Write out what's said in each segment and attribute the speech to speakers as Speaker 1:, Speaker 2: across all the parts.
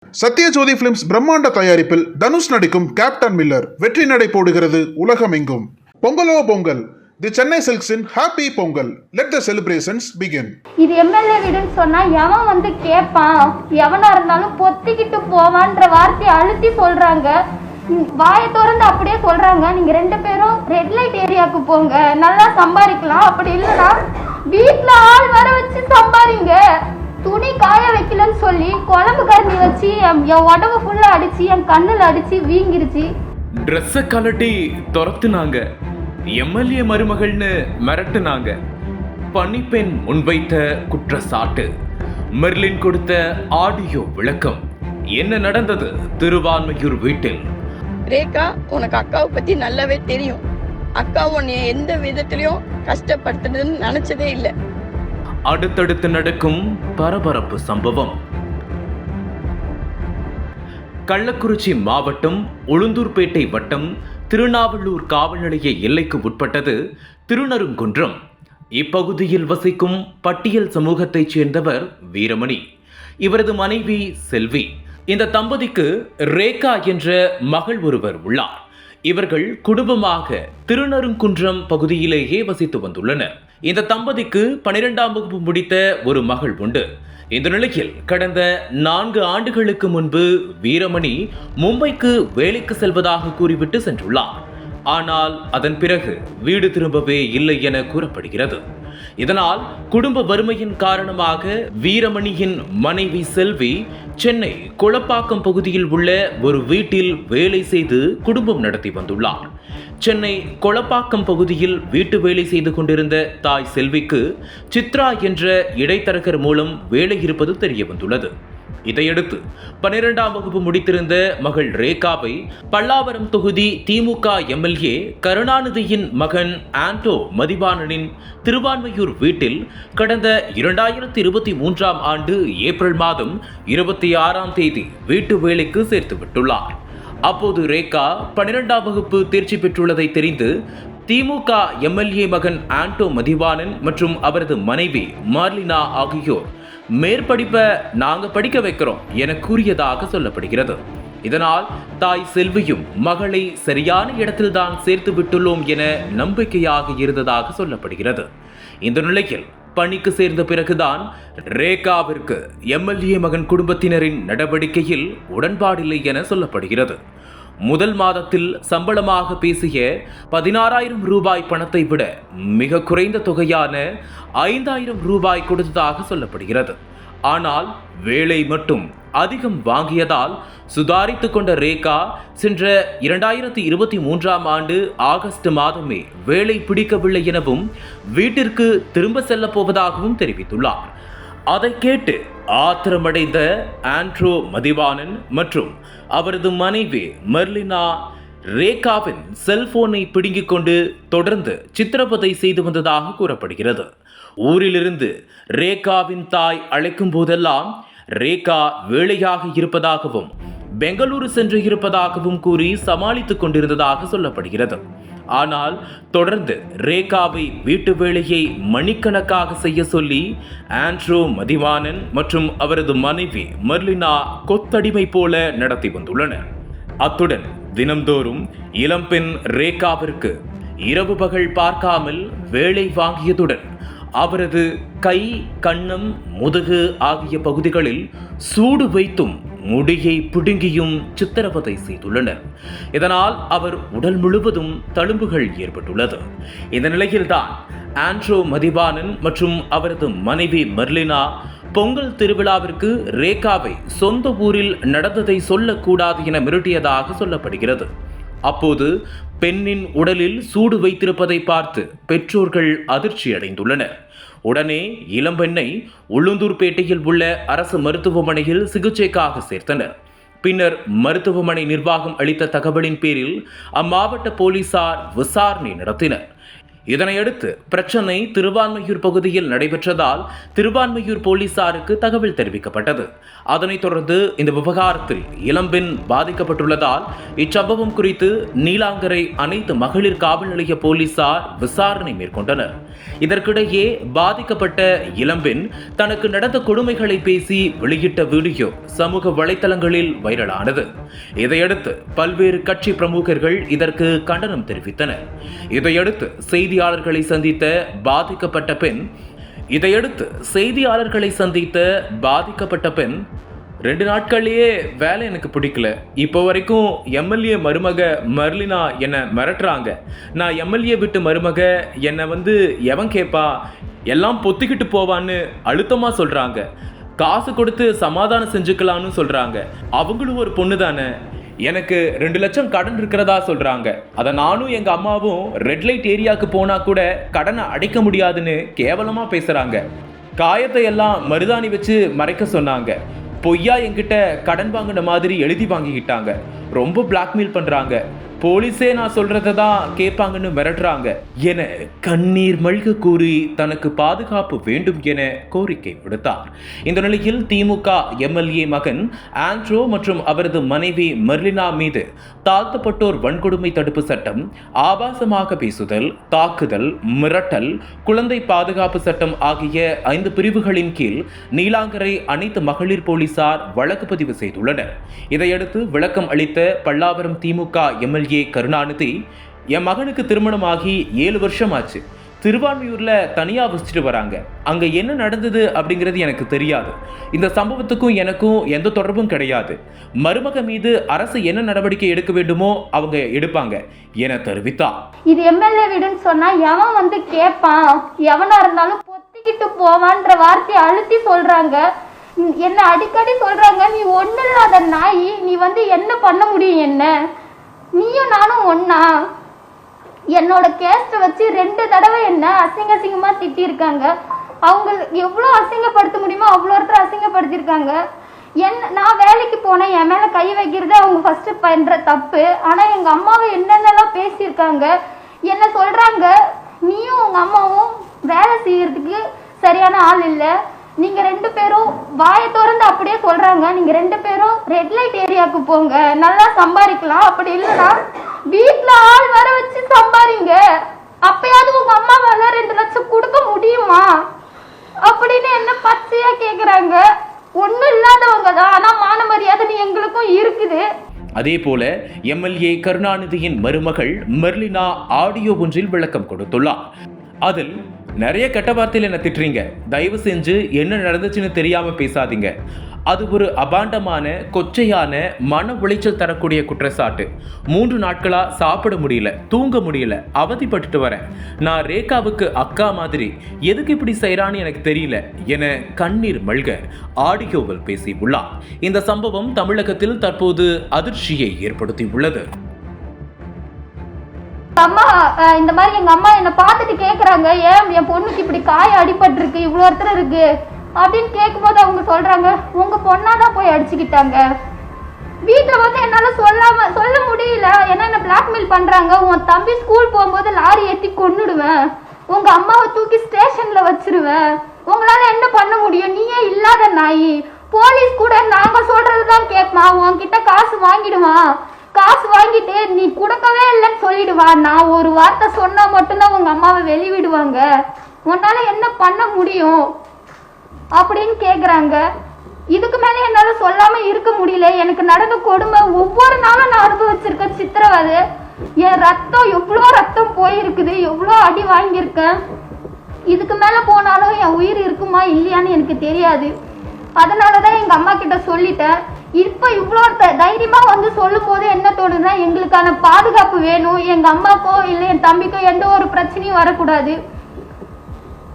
Speaker 1: Sathyajothi films பிரம்மாண்ட தயாரிப்பில் தனுஷ் நடிக்கும் கேப்டன் மில்லர் வெற்றி நடை போடுகிறது உலகமெங்கும். பொங்கலோ பொங்கல், தி சென்னை சில்க்ஸின் happy Pongal. Let the celebrations begin.
Speaker 2: இது எம்எல்ஏ வீடுன்னு சொன்னா எவன் வந்து கேட்பான்? எவனா இருந்தாலும் பொத்திக்கிட்டு போவான்ற வார்த்தையை அழுத்தி சொல்றாங்க. வாயை திறந்து அப்படியே சொல்றாங்க, நீங்க 2 பேரும் ரெட் லைட் ஏரியாவுக்கு போங்க, நல்லா சம்பாதிக்கலாம். அப்படி இல்லைன்னா வீட்டுல ஆள் வர வச்சு சம்பாதிங்க. துணி காய வைக்கலன்னு சொல்லி குழம்பு கரண்டி வச்சு என் உடம்பு ஃபுல்லா அடிச்சு, என் கண்ணுல அடிச்சு வீங்கிருச்சு.
Speaker 3: ட்ரெஸ்ஸை கலட்டி துரத்துனாங்க, எம்எல்ஏ மருமகள்னு மிரட்டுனாங்க. பணிப்பெண் முன்வைத்த குற்றச்சாட்டு, மெர்லின் கொடுத்த ஆடியோ விளக்கம். என்ன நடந்தது திருவான்மையூர் வீட்டில்?
Speaker 4: ரேகா, உனக்கு அக்காவை பத்தி நல்லாவே தெரியும். அக்கா உன்னை எந்த விதத்திலையும் கஷ்டப்படுத்துறதுன்னு நினைச்சதே இல்லை.
Speaker 3: அடுத்தடுத்து நடக்கும் பரபரப்பு சம்பவம். கள்ளக்குறிச்சி மாவட்டம் உளுந்தூர்பேட்டை வட்டம் திருநாவலூர் காவல் நிலைய எல்லைக்கு உட்பட்டது திருநருங்குன்றம். இப்பகுதியில் வசிக்கும் பட்டியல் சமூகத்தைச் சேர்ந்தவர் வீரமணி. இவரது மனைவி செல்வி. இந்த தம்பதிக்கு ரேகா என்ற மகள் ஒருவர் உள்ளார். இவர்கள் குடும்பமாக திருநருங்குன்றம் பகுதியிலேயே வசித்து வந்துள்ளனர். இந்த தம்பதிக்கு 12ஆம் வகுப்பு முடித்த ஒரு மகள் உண்டு. இந்த நிலையில் கடந்த 4 ஆண்டுகளுக்கு முன்பு வீரமணி மும்பைக்கு வேலைக்கு செல்வதாக கூறிவிட்டு சென்றுள்ளார். ஆனால் அதன் பிறகு வீடு திரும்பவே இல்லை என கூறப்படுகிறது. இதனால் குடும்ப வறுமையின் காரணமாக வீரமணியின் மனைவி செல்வி சென்னை குளப்பாக்கம் பகுதியில் உள்ள ஒரு வீட்டில் வேலை செய்து குடும்பம் நடத்தி வந்துள்ளார். சென்னை கொளப்பாக்கம் பகுதியில் வீட்டு வேலை செய்து கொண்டிருந்த தாய் செல்விக்கு சித்ரா என்ற இடைத்தரகர் மூலம் வேலை இருப்பது தெரிய வந்துள்ளது. இதையடுத்து 12ஆம் வகுப்பு முடித்திருந்த மகள் ரேகாவை பல்லாவரம் தொகுதி திமுக எம்எல்ஏ கருணாநிதியின் மகன் ஆண்டோ மதிவாணனின் திருவான்மையூர் வீட்டில் கடந்த 2023ஆம் ஆண்டு ஏப்ரல் மாதம் 26ஆம் தேதி வீட்டு வேலைக்கு சேர்த்து விட்டுள்ளார். அப்போது ரேகா 12ஆம் வகுப்பு தேர்ச்சி பெற்றுள்ளதை தெரிந்து திமுக எம்எல்ஏ மகன் ஆண்டோ மதிவாணன் மற்றும் அவரது மனைவி மார்லினா ஆகியோர் மேற்படிப்பை நாங்க படிக்க வைக்கிறோம் என கூறியதாக சொல்லப்படுகிறது. இதனால் தாய் செல்வியும் மகளை சரியான இடத்தில்தான் சேர்த்து விட்டுள்ளோம் என நம்பிக்கையாக இருந்ததாக சொல்லப்படுகிறது. இந்த நிலையில் பணிக்கு சேர்ந்த பிறகுதான் ரேகாவிற்கு எம்எல்ஏ மகன் குடும்பத்தினரின் நடவடிக்கையில் உடன்பாடில்லை என சொல்லப்படுகிறது. முதல் மாதத்தில் சம்பளமாக பேசிய 16,000 ரூபாய் பணத்தை விட மிக குறைந்த தொகையான 5,000 ரூபாய் கொடுத்ததாக சொல்லப்படுகிறது. ஆனால் வேலை மட்டும் அதிகம் வாங்கியதால் சுதாரித்துக் கொண்ட ரேகா சென்ற 2023ஆம் ஆண்டு ஆகஸ்ட் மாதமே வேலை பிடிக்கவில்லை எனவும் வீட்டிற்கு திரும்ப செல்ல போவதாகவும் தெரிவித்துள்ளார். அதை கேட்டு ஆத்திரமடைந்த ஆண்ட்ரோ மதிவாணன் மற்றும் அவரது மனைவி மெர்லினா ரேகாவின் செல்போனை பிடுங்கிக் கொண்டு தொடர்ந்து சித்திரவதை செய்து வந்ததாக கூறப்படுகிறது. ஊரிலிருந்து ரேகாவின் தாய் அழைக்கும் போதெல்லாம் ரேகா வேலையாக இருப்பதாகவும் பெங்களூரு சென்று இருப்பதாகவும் கூறி சமாளித்துக் கொண்டிருந்ததாக சொல்லப்படுகிறது. ஆனால் தொடர்ந்து ரேகாவை வீட்டு வேலையை மணிக்கணக்காக செய்ய சொல்லி ஆண்ட்ரோ மதிவாணன் மற்றும் அவரது மனைவி மெர்லினா கொத்தடிமை போல நடத்தி வந்துள்ளனர். அத்துடன் தினம்தோறும் இளம்பெண் ரேகாவிற்கு இரவு பகல் பார்க்காமல் வேலை வாங்கியதுடன் அவரது கை, கன்னம், முதுகு ஆகிய பகுதிகளில் சூடு வைத்தும் முடியை பிடுங்கியும் சித்திரவதை செய்துள்ளனர். இதனால் அவர் உடல் முழுவதும் தழும்புகள் ஏற்பட்டுள்ளது. இந்த நிலையில்தான் ஆண்ட்ரோ மதிவாணன் மற்றும் அவரது மனைவி மெர்லினா பொங்கல் திருவிழாவிற்கு ரேகாவை சொந்த ஊரில் நடந்ததை சொல்லக்கூடாது என மிரட்டியதாக சொல்லப்படுகிறது. அப்போது பெண்ணின் உடலில் சூடு வைத்திருப்பதை பார்த்து பெற்றோர்கள் அதிர்ச்சி அடைந்துள்ளனர். உடனே இளம்பெண்ணை உளுந்தூர்பேட்டையில் உள்ள அரசு மருத்துவமனையில் சிகிச்சைக்காக சேர்த்தனர். பின்னர் மருத்துவமனை நிர்வாகம் அளித்த தகவலின் பேரில் அம்மாவட்ட போலீசார் விசாரணை நடத்தினர். இதனையடுத்து பிரச்சனை திருவான்மையூர் பகுதியில் நடைபெற்றதால் திருவான்மையூர் போலீசாருக்கு தகவல் தெரிவிக்கப்பட்டது. அதனைத் தொடர்ந்து இந்த விவகாரத்தில் இளம்பெண் பாதிக்கப்பட்டுள்ளதால் இச்சம்பவம் குறித்து நீலாங்கரை அனைத்து மகளிர் காவல் நிலைய போலீசார் விசாரணை மேற்கொண்டனர். இதற்கிடையே பாதிக்கப்பட்ட இளம்பெண் தனக்கு நடந்த கொடுமைகளை பேசி வெளியிட்ட வீடியோ சமூக வலைதளங்களில் வைரலானது. இதையடுத்து பல்வேறு கட்சி பிரமுகர்கள் இதற்கு கண்டனம் தெரிவித்தனர். இதையடுத்து செய்தியாளர்களை சந்தித்த பாதிக்கப்பட்ட பெண் 2 நாட்கள்லயே வேலை எனக்கு பிடிக்கல. இப்போ வரைக்கும் எம்எல்ஏ மருமக மர்லினா என்னை மிரட்டுறாங்க. நான் எம்எல்ஏ விட்டு மருமக என்னை எவன் கேட்பா, எல்லாம் பொத்திக்கிட்டு போவான்னு அழுத்தமாக சொல்கிறாங்க. காசு கொடுத்து சமாதானம் செஞ்சுக்கலான்னு சொல்கிறாங்க. அவங்களும் ஒரு பொண்ணு தானே. எனக்கு 2 லட்சம் கடன் இருக்கிறதா சொல்கிறாங்க. அதை நானும் எங்கள் அம்மாவும் ரெட் லைட் ஏரியாவுக்கு போனால் கூட கடனை அடைக்க முடியாதுன்னு கேவலமாக பேசுகிறாங்க. காயத்தை எல்லாம் மருதாணி வச்சு மறைக்க சொன்னாங்க. பொய்யா என்கிட்ட கடன் வாங்கின மாதிரி எழுதி வாங்கிக்கிட்டாங்க. ரொம்ப பிளாக்மெயில் பண்ணுறாங்க. போலீஸே நான் சொல்றதை தான் கேட்பாங்கன்னு மிரட்டுறாங்க என கண்ணீர் மல்க கூறி தனக்கு பாதுகாப்பு வேண்டும் என கோரிக்கை விடுத்தார். இந்த நிலையில் திமுக எம்எல்ஏ மகன் ஆண்ட்ரோ மற்றும் அவரது மனைவி மெர்லினா மீது தாழ்த்தப்பட்டோர் வன்கொடுமை தடுப்பு சட்டம், ஆபாசமாக பேசுதல், தாக்குதல், மிரட்டல், குழந்தை பாதுகாப்பு சட்டம் ஆகிய 5 பிரிவுகளின் கீழ் நீலாங்கரை அனைத்து மகளிர் போலீசார் வழக்கு பதிவு செய்துள்ளனர். இதையடுத்து விளக்கம் அளித்த பல்லாவரம் திமுக எம்எல்ஏ கருணாநிதி, என் மகனுக்கு திருமணமாகி 7 வருஷம் ஆச்சு. திருவான்மையூர்ல தனியா வசிச்சுட்டு வராங்க. அங்க என்ன நடந்தது அப்படிங்கிறது எனக்கு தெரியாது. இந்த சம்பவத்துக்கும் எனக்கும் எந்த தொடர்பும் கிடையாது. மருமக மீது அரசு என்ன நடவடிக்கை எடுக்க வேண்டுமோ அவங்க எடுப்பாங்க என தெரிவித்தார்.
Speaker 2: இது எம்எல்ஏ வீடுன்னு சொன்னா எவன் கேட்பான், எவனா இருந்தாலும் பொத்திக்கிட்டு போவான்ற வார்த்தையை அழுத்தி சொல்றாங்க. என்ன அடிக்கடி சொல்றாங்க, நீ ஒண்ணு இல்லாத நாய், நீ என்ன பண்ண முடியும், என்ன நீயும் நானும் ஒன்னா. என்னோட கேஸ்ட வச்சு 2 தடவை என்ன அசிங்கமா திட்டிருக்காங்க. அவங்க எவ்வளோ அசிங்கப்படுத்த முடியுமோ அவ்வளோ ஒருத்தர் அசிங்கப்படுத்திருக்காங்க. நான் வேலைக்கு போனேன், என் மேல கை வைக்கிறது அவங்க ஃபர்ஸ்ட் பண்ற தப்பு. ஆனா எங்க அம்மாவை என்னென்னலாம் பேசியிருக்காங்க. என்ன சொல்றாங்க, நீயும் உங்க அம்மாவும் வேலை செய்யறதுக்கு சரியான ஆள் இல்லை. நீங்க 2 பேரும் வாயை திறந்து அப்படியே சொல்றாங்க, நீங்க 2 பேரும் ரெட் லைட் ஏரியாவுக்கு போங்க, நல்லா சம்பாதிக்கலாம். அப்படி இல்லைன்னா வீட்டுல ஆள் வர வச்சு சம்பாதிங்க. அப்பயாவது உங்க அம்மா மேல 2 லட்சம் கொடுக்க முடியுமா அப்படின்னு என்ன பச்சையா கேக்குறாங்க. ஒண்ணும் இல்லாதவங்க தான், ஆனா மான மரியாதை எங்களுக்கும் இருக்குது.
Speaker 3: அதே போல எம்எல்ஏ கருணாநிதியின் மருமகள் மெர்லினா ஆடியோ ஒன்றில் விளக்கம் கொடுத்துள்ளார். அதில் நிறைய கெட்ட வார்த்தையில் என்ன திட்டுறீங்க, தயவு செஞ்சு என்ன நடந்துச்சுன்னு தெரியாம பேசாதீங்க. அது ஒரு அபாண்டமான கொச்சையான மன உளைச்சல் தரக்கூடிய குற்றச்சாட்டு. 3 நாட்களா சாப்பிட முடியல, தூங்க முடியல, அவதிப்பட்டுட்டு வரேன். நான் ரேகாவுக்கு அக்கா மாதிரி, எதுக்கு இப்படி செய்யறான்னு எனக்கு தெரியல என கண்ணீர் மல்க ஆடியோவில் பேசி உள்ளார். இந்த சம்பவம் தமிழகத்தில் தற்போது அதிர்ச்சியை ஏற்படுத்தி உள்ளது.
Speaker 2: அம்மா இந்த மாதிரி எங்க அம்மா என்ன பார்த்துட்டு கேக்குறாங்க, ஏன் என் பொண்ணுக்கு இப்படி காய அடிபட்டு இருக்கு, இவ்வளோ ஒருத்தர் இருக்கு அப்படின்னு கேட்கும்போது அவங்க சொல்றாங்க, உங்க பொண்ணாதான் போய் அடிச்சுக்கிட்டாங்க. வீட்டுல என்னால சொல்ல முடியல, ஏன்னா என்ன பிளாக்மெயில் பண்றாங்க. உன் தம்பி ஸ்கூல் போகும்போது லாரி ஏற்றி கொன்னுடுவேன், உங்க அம்மாவை தூக்கி ஸ்டேஷன்ல வச்சிருவேன், உங்களால என்ன பண்ண முடியும், நீயே இல்லாத நாய். போலீஸ் கூட நாங்க சொல்றதுதான் கேட்பான், உன்கிட்ட காசு வாங்கிடுவான், காசு வாங்கிட்டு நீ கொடுக்கவே இல்லைன்னு சொல்லிடுவான். நான் ஒரு வார்த்தை சொன்னா மட்டும்தான் உங்க அம்மாவை வெளிவிடுவாங்க, உன்னால என்ன பண்ண முடியும் அப்படின்னு கேக்குறாங்க. இதுக்கு மேல என்னால சொல்லாம இருக்க முடியல. எனக்கு நடந்த கொடுமை ஒவ்வொரு நாளும் நான் அனுபவிச்சிருக்க சித்திரவதை. என் ரத்தம் எவ்வளோ ரத்தம் போயிருக்குது, எவ்வளோ அடி வாங்கியிருக்கேன். இதுக்கு மேல போனாலும் என் உயிர் இருக்குமா இல்லையான்னு எனக்கு தெரியாது. அதனாலதான் எங்க அம்மா கிட்ட சொல்லிட்டேன். இப்ப இவ்வளோ தைரியமா சொல்லும் போது என்ன தோணுதுன்னா, எங்களுக்கான பாதுகாப்பு வேணும். எங்க அம்மாக்கோ இல்லை என் தம்பிக்கோ எந்த ஒரு பிரச்சனையும் வரக்கூடாது.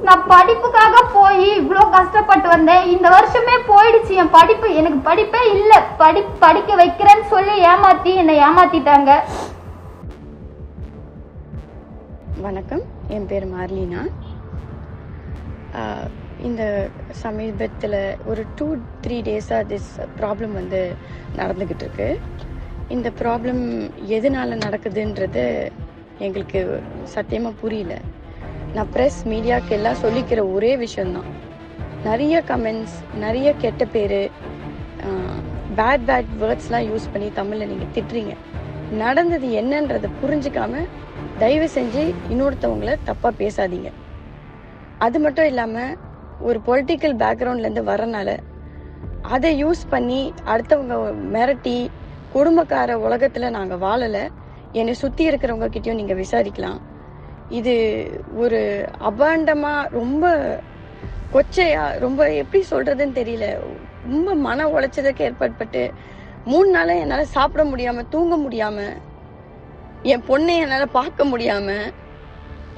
Speaker 2: நான் படிப்புக்காக போய் இவ்வளோ கஷ்டப்பட்டு வந்தேன். இந்த வருஷமே போயிடுச்சு என் படிப்பு. எனக்கு படிப்பே இல்லை. படிக்க வைக்கிறேன்னு சொல்லி என்னை ஏமாத்திட்டாங்க.
Speaker 4: வணக்கம், என் பேர் மார்லினா. இந்த சமீபத்தில் ஒரு 2-3 டேஸாக திஸ் ப்ராப்ளம் நடந்துக்கிட்டு இருக்கு. இந்த ப்ராப்ளம் எதனால நடக்குதுன்றது எங்களுக்கு சத்தியமாக புரியல. நான் ப்ரெஸ் மீடியாவுக்கு எல்லாம் சொல்லிக்கிற ஒரே விஷயம்தான், நிறைய கமெண்ட்ஸ், நிறைய கெட்ட பேர், பேட் வேர்ட்ஸ்லாம் யூஸ் பண்ணி தமிழில் நீங்கள் திட்டுறீங்க. நடந்தது என்னன்றதை புரிஞ்சுக்காம தயவு செஞ்சு இன்னொருத்தவங்கள தப்பாக பேசாதீங்க. அது மட்டும் இல்லாமல் ஒரு பொலிட்டிக்கல் பேக்ரவுண்ட்லேருந்து வரனால அதை யூஸ் பண்ணி அடுத்தவங்க மிரட்டி குடும்பக்கார உலகத்தில் நாங்கள் வாழலை. என்னை சுற்றி இருக்கிறவங்க கிட்டேயும் நீங்கள் விசாரிக்கலாம். இது ஒரு அபாண்டமாக ரொம்ப கொச்சையா, ரொம்ப எப்படி சொல்கிறதுன்னு தெரியல, ரொம்ப மன உளைச்சலுக்கு ஏற்பட்டு 3 நாளாக என்னால் சாப்பிட முடியாமல், தூங்க முடியாமல், என் பொண்ணை என்னால் பார்க்க முடியாமல்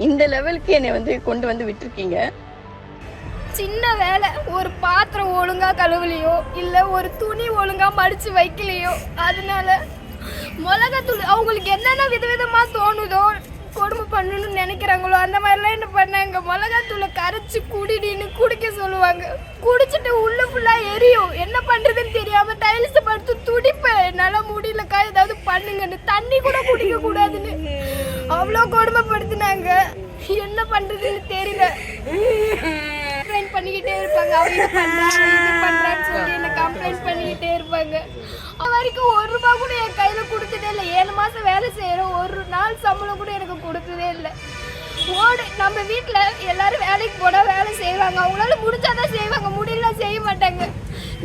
Speaker 4: இந்த லெவலுக்கு என்னை கொண்டு வந்து விட்டுருக்கீங்க.
Speaker 5: சின்ன வேலை, ஒரு பாத்திரம் ஒழுங்கா கழுவலையோ இல்லை ஒரு துணி ஒழுங்கா மடிச்சு வைக்கலையோ, அதனால மிளகாத்தூள் அவங்களுக்கு என்னென்ன விதவிதமாக தோணுதோ கொடுமை பண்ணணும்னு நினைக்கிறாங்களோ அந்த மாதிரிலாம் என்ன பண்ணாங்க. மிளகாத்தூளை கரைச்சி குடிடின்னு குடிக்க சொல்லுவாங்க. குடிச்சிட்டு உள்ள ஃபுல்லாக எரியும். என்ன பண்ணுறதுன்னு தெரியாமல் டைல்ஸ் படுத்து துடிப்பேன். என்னால் முடியலக்கா ஏதாவது பண்ணுங்கன்னு. தண்ணி கூட குடிக்க கூடாதுன்னு அவ்வளோ கொடுமைப்படுத்தினாங்க. என்ன பண்ணுறதுன்னு தெரியல. கம்ப்ளைண்ட் பண்ணிக்கிட்டே இருப்பாங்க. அவங்க இது பண்ணுறான்னு சொல்லி என்ன கம்ப்ளைண்ட் பண்ணிக்கிட்டே இருப்பாங்க. அது வரைக்கும் 1 ரூபா கூட என் கையில் கொடுத்ததே இல்லை. 7 மாதம் வேலை செய்கிறோம், 1 நாள் சம்பளம் கூட எனக்கு கொடுத்ததே இல்லை. நம்ம வீட்டில் எல்லாரும் வேலைக்கு போனால் வேலை செய்வாங்க. அவங்களால முடிஞ்சாதான் செய்வாங்க, முடியல செய்ய மாட்டாங்க.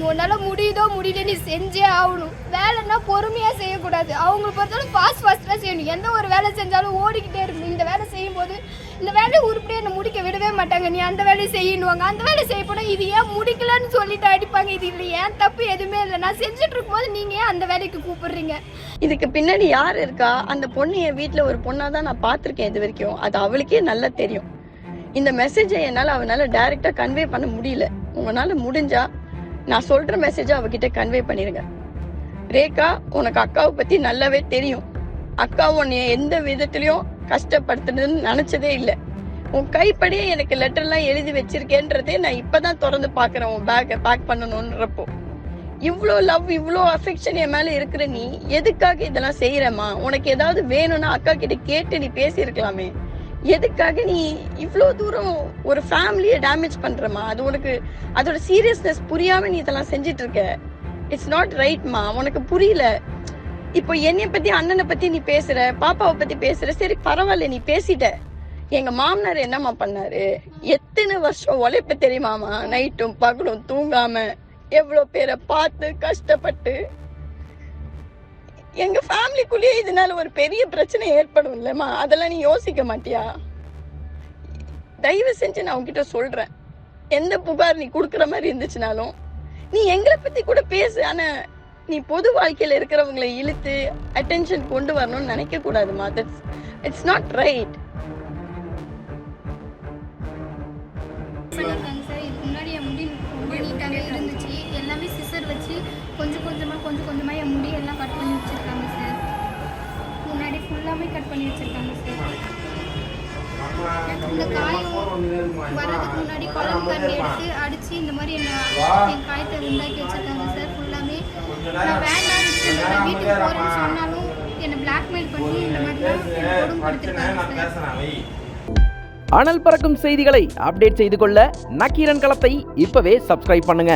Speaker 5: உன்னால் முடியுதோ முடியல நீ செஞ்சே ஆகணும். வேலைன்னா பொறுமையாக செய்யக்கூடாது. அவங்களை பொறுத்தாலும் ஃபாஸ்ட்டாக செய்யணும். எந்த ஒரு வேலை செஞ்சாலும் ஓடிக்கிட்டே இருக்கணும். இந்த வேலை செய்யும்போது இந்த வேலையை உருப்படியாக என்னை முடிக்க விடவே மாட்டாங்க. நீ அந்த வேலையை செய்யணுவாங்க. அந்த வேலை செய்ய போனால் இது ஏன் முடிக்கலன்னு சொல்லிட்டு அடிப்பாங்க. இது இல்லை, ஏன் தப்பு எதுவுமே இல்லை. நான் செஞ்சுட்டு இருக்கும்போது நீங்கள் ஏன் அந்த வேலைக்கு கூப்பிடுறீங்க?
Speaker 4: இதுக்கு பின்னாடி யார் இருக்கா? அந்த பொண்ணு என் வீட்டில் ஒரு பொண்ணாக தான் நான் பார்த்துருக்கேன் இது வரைக்கும். அது அவளுக்கே நல்லா தெரியும். இந்த மெசேஜை என்னால் அவனால் டைரெக்டாக கன்வே பண்ண முடியல. உங்களால் முடிஞ்சா நான் சொல்கிற மெசேஜை அவகிட்ட கன்வே பண்ணிடுங்க. ரேகா, உனக்கு அக்காவை பற்றி நல்லாவே தெரியும். அக்கா உன்னை எந்த விதத்துலையும் கஷ்டப்படுத்துறதுன்னு நினச்சதே இல்லை. உன் கைப்படியே எனக்கு லெட்டர்லாம் எழுதி வச்சிருக்கேன்றதே நான் இப்போதான் திறந்து பார்க்குறேன். உன் பேக்கை பேக் பண்ணணுன்றப்போ இவ்வளோ லவ், இவ்வளோ அஃபெக்ஷன் என் மேலே இருக்கிற நீ எதுக்காக இதெல்லாம் செய்கிறம்மா? உனக்கு ஏதாவது வேணும்னா அக்கா கிட்ட கேட்டு நீ பேசியிருக்கலாமே. எதுக்காக நீ இவ்வளோ தூரம் ஒரு ஃபேமிலியை டேமேஜ் பண்ணுறமா? அது உனக்கு அதோட சீரியஸ்னஸ் புரியாமல் நீ இதெல்லாம் செஞ்சிட்டு இருக்க. இட்ஸ் நாட் ரைட்மா. உனக்கு புரியல. இப்போ என்னை பற்றி, அண்ணனை பற்றி நீ பேசுகிற, பாப்பாவை பற்றி பேசுகிற, சரி பரவாயில்ல நீ பேசிட்ட. எங்கள் மாமனார் என்னம்மா பண்ணாரு? எத்தனை வருஷம் உழைப்பு தெரியுமாமா? நைட்டும் பகலும் தூங்காமல் எவ்வளோ பேரை பார்த்து கஷ்டப்பட்டு. எங்க ஃபேமிலிக்குள்ளேயே இதனால ஒரு பெரிய பிரச்சனை ஏற்படும் இல்லம்மா? அதெல்லாம் நீ யோசிக்க மாட்டியா? தயவு செஞ்சு நான் உன்கிட்ட சொல்றேன், எந்த புகார் நீ கொடுக்குற மாதிரி இருந்துச்சுனாலும் நீ எங்களை பத்தி கூட பேசு. ஆனா நீ பொது வாழ்க்கையில இருக்கிறவங்களை இழுத்து அட்டென்ஷன் கொண்டு வரணும்னு நினைக்க கூடாதுமா. It's not right.
Speaker 5: பண்ணியிருக்காங்க சார். இதுக்கு முன்னாடி என் முடி ரொம்ப நீட்டாகவே இருந்துச்சு. எல்லாமே சிசர் வச்சு கொஞ்சம் கொஞ்சமாக என் முடியெல்லாம் கட் பண்ணி வச்சுருக்காங்க சார். முன்னாடி ஃபுல்லாமே கட் பண்ணி வச்சுருக்காங்க சார். இந்த காயம் வர்றதுக்கு முன்னாடி குழம்பு தண்ணி எடுத்து அடித்து இந்த மாதிரி என் காயத்தை உண்டாக்கி வச்சுருக்காங்க சார். ஃபுல்லாமே நான் வேண்டாம் வீட்டுக்கு போகிறேன்னு சொன்னாலும் என்னை பிளாக்மெயில் பண்ணி இந்த மாதிரிலாம் கொடுமைப்படுத்திருக்காங்க சார்.
Speaker 6: அனல் பறக்கும் செய்திகளை அப்டேட் செய்து கொள்ள நக்கீரன் களத்தை இப்பவே சப்ஸ்கிரைப் பண்ணுங்க.